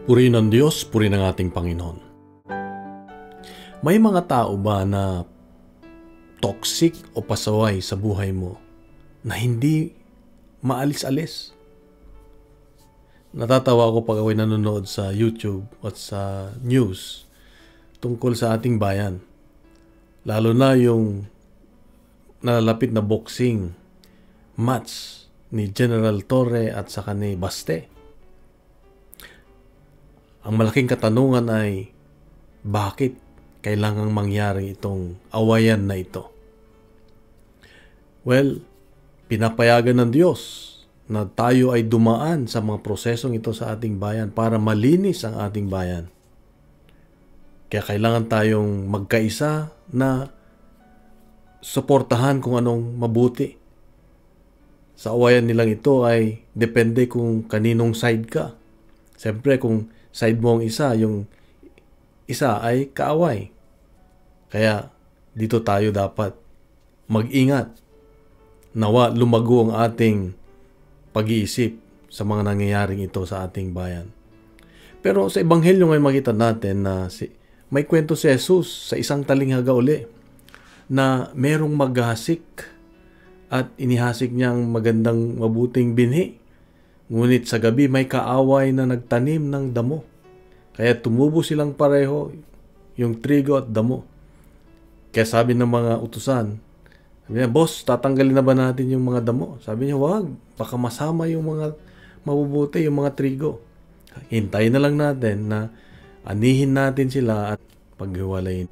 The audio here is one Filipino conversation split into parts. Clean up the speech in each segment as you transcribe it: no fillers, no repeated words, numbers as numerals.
Purihin ng Diyos, purihin ng ating Panginoon. May mga tao ba na toxic o pasaway sa buhay mo na hindi maalis-alis? Natatawa ako pag ako'y nanonood sa YouTube at sa news tungkol sa ating bayan. Lalo na yung nalalapit na boxing match ni General Torre at saka ni Baste. Ang malaking katanungan ay, bakit kailangang mangyari itong awayan na ito? Well, pinapayagan ng Diyos na tayo ay dumaan sa mga prosesong ito sa ating bayan para malinis ang ating bayan. Kaya kailangan tayong magkaisa na suportahan kung anong mabuti. Sa awayan nilang ito ay depende kung kaninong side ka. Siyempre kung side mo ang isa, yung isa ay kaaway. Kaya dito tayo dapat mag-ingat. Nawa lumago ang ating pag-iisip sa mga nangyayaring ito sa ating bayan. Pero sa Ebanghelyo ngayon makita natin na may kwento si Jesus sa isang talinghaga uli na merong maghasik at inihasik niyang magandang mabuting binhi. Ngunit sa gabi may kaaway na nagtanim ng damo. Kaya tumubo silang pareho, yung trigo at damo. Kaya sabi ng mga utusan, sabi niya, "Boss, tatanggalin na ba natin yung mga damo?" Sabi niya, "Wag, baka masama yung mga mabubuti, yung mga trigo. Hintayin na lang natin na anihin natin sila at paghiwalayin."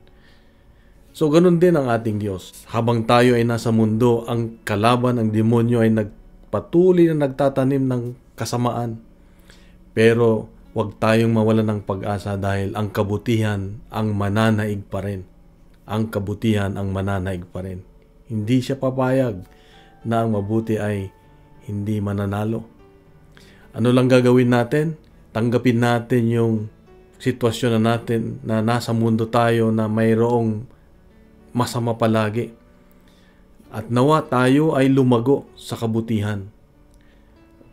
So, ganun din ang ating Diyos. Habang tayo ay nasa mundo, ang kalaban, ang demonyo ay patuloy na nagtatanim ng kasamaan. Pero huwag tayong mawalan ng pag-asa dahil ang kabutihan ang mananaig pa rin. Ang kabutihan ang mananaig pa rin. Hindi siya papayag na ang mabuti ay hindi mananalo. Ano lang gagawin natin? Tanggapin natin yung sitwasyon na natin na nasa mundo tayo na mayroong masama palagi. At nawa tayo ay lumago sa kabutihan.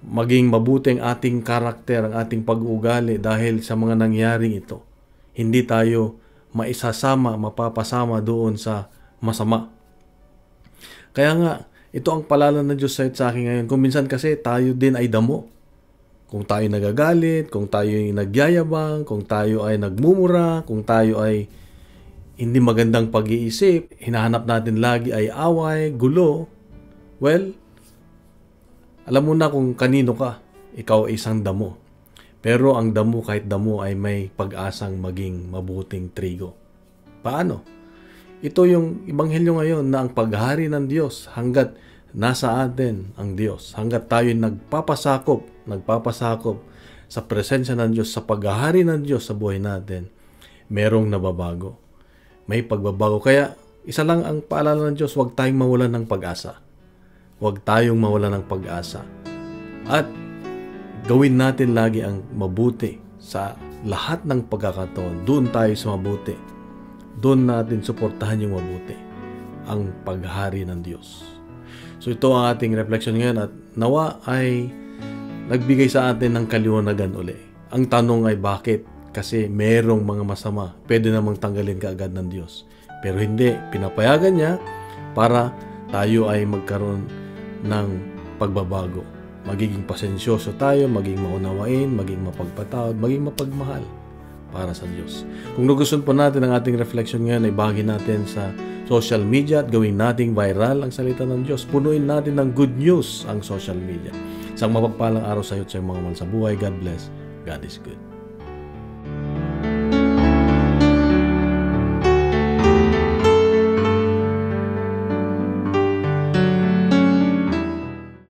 Maging mabuti ang ating karakter, ang ating pag-uugali dahil sa mga nangyaring ito. Hindi tayo mapapasama doon sa masama. Kaya nga, ito ang paalala ng Diyos sa akin ngayon. Kung minsan kasi tayo din ay damo. Kung tayo nagagalit, kung tayo ay nagyayabang, kung tayo ay nagmumura, kung tayo ay hindi magandang pag-iisip, hinahanap natin lagi ay away, gulo. Well, alam mo na kung kanino ka, ikaw ay isang damo. Pero ang damo, kahit damo, ay may pag-asang maging mabuting trigo. Paano? Ito yung Ebanghelyo ngayon na ang paghari ng Diyos hanggat nasa atin ang Diyos. Hanggat tayo nagpapasakop sa presensya ng Diyos, sa paghari ng Diyos sa buhay natin, merong nababago. May pagbabago. Kaya isa lang ang paalala ng Diyos, huwag tayong mawalan ng pag-asa. Huwag tayong mawalan ng pag-asa. At gawin natin lagi ang mabuti sa lahat ng pagkakataon. Doon tayo sa mabuti. Doon natin suportahan yung mabuti. Ang paghari ng Diyos. So ito ang ating reflection ngayon at nawa ay nagbigay sa atin ng kaliwanagan uli. Ang tanong ay bakit? Kasi merong mga masama. Pwede namang tanggalin kaagad ng Diyos. Pero hindi. Pinapayagan niya para tayo ay magkaroon ng pagbabago. Magiging pasensyoso tayo, maging maunawain, maging mapagpatawad, maging mapagmahal para sa Diyos. Kung nagustuhan po natin ang ating reflection ngayon, ay bahagi natin sa social media at gawin nating viral ang salita ng Diyos. Punuin natin ng good news ang social media. Isang mapagpalang araw sa iyo at sa mga mahal sa buhay. God bless. God is good.